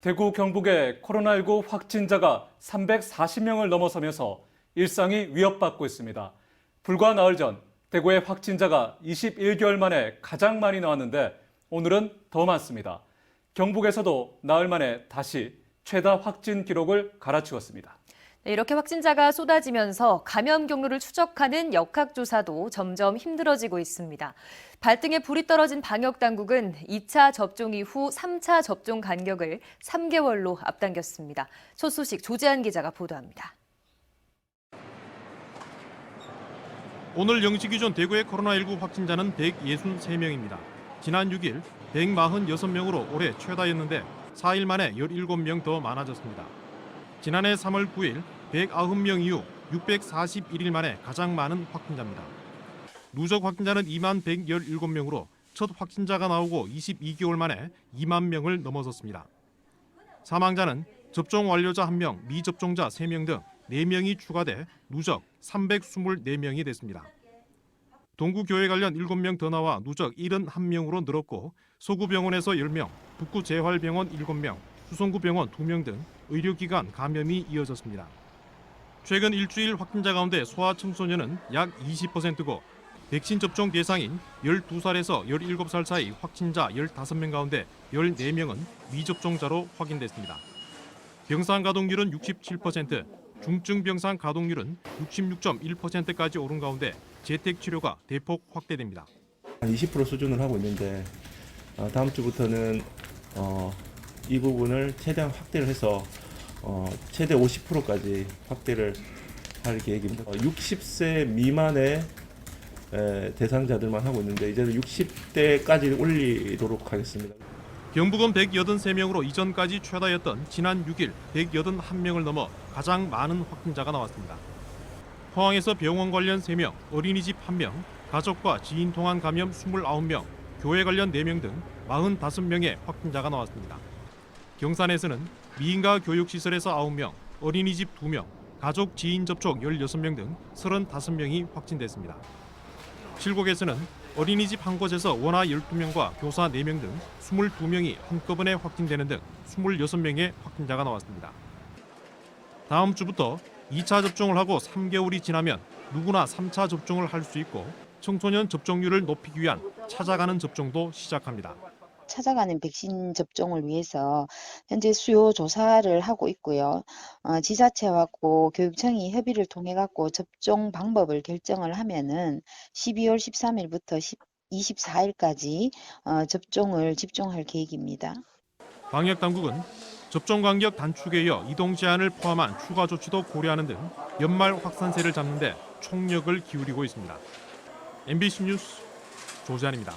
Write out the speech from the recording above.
대구 경북의 코로나19 확진자가 340명을 넘어서면서 일상이 위협받고 있습니다. 불과 나흘 전 대구의 확진자가 21개월 만에 가장 많이 나왔는데 오늘은 더 많습니다. 경북에서도 나흘 만에 다시 최다 확진 기록을 갈아치웠습니다. 이렇게 확진자가 쏟아지면서 감염 경로를 추적하는 역학조사도 점점 힘들어지고 있습니다. 발등에 불이 떨어진 방역당국은 2차 접종 이후 3차 접종 간격을 3개월로 앞당겼습니다. 첫 소식 조재한 기자가 보도합니다. 오늘 0시 기준 대구의 코로나19 확진자는 163명입니다. 지난 6일 146명으로 올해 최다였는데 4일 만에 17명 더 많아졌습니다. 지난해 3월 9일 190명 이후 641일 만에 가장 많은 확진자입니다. 누적 확진자는 2만 117명으로 첫 확진자가 나오고 22개월 만에 2만 명을 넘어섰습니다. 사망자는 접종 완료자 1명, 미접종자 3명 등 4명이 추가돼 누적 324명이 됐습니다. 동구교회 관련 7명 더 나와 누적 71명으로 늘었고 소구병원에서 10명, 북구재활병원 7명, 수성구병원 2명 등 의료기관 감염이 이어졌습니다. 최근 일주일 확진자 가운데 소아청소년은 약 20%고 백신 접종 대상인 12살에서 17살 사이 확진자 15명 가운데 14명은 미접종자로 확인됐습니다. 병상 가동률은 67%, 중증 병상 가동률은 66.1%까지 오른 가운데 재택 치료가 대폭 확대됩니다. 20% 수준을 하고 있는데 다음 주부터는 이 부분을 최대한 확대를 해서 최대 50%까지 확대를 할 계획입니다. 60세 미만의 대상자들만 하고 있는데 이제는 60대까지 올리도록 하겠습니다. 경북은 183명으로 이전까지 최다였던 지난 6일 181명을 넘어 가장 많은 확진자가 나왔습니다. 포항에서 병원 관련 3명, 어린이집 1명, 가족과 지인 통한 감염 29명, 교회 관련 4명 등 45명의 확진자가 나왔습니다. 경산에서는 미인가 교육시설에서 9명, 어린이집 2명, 가족 지인 접촉 16명 등 35명이 확진됐습니다. 칠곡에서는 어린이집 한 곳에서 원아 12명과 교사 4명 등 22명이 한꺼번에 확진되는 등 26명의 확진자가 나왔습니다. 다음 주부터 2차 접종을 하고 3개월이 지나면 누구나 3차 접종을 할 수 있고 청소년 접종률을 높이기 위한 찾아가는 접종도 시작합니다. 찾아가는 백신 접종을 위해서 현재 수요 조사를 하고 있고요. 지자체하고 교육청이 협의를 통해 갖고 접종 방법을 결정을 하면은 12월 13일부터 24일까지 접종을 집중할 계획입니다. 방역 당국은 접종 간격 단축에 이어 이동 제한을 포함한 추가 조치도 고려하는 등 연말 확산세를 잡는 데 총력을 기울이고 있습니다. MBC 뉴스 조재한입니다.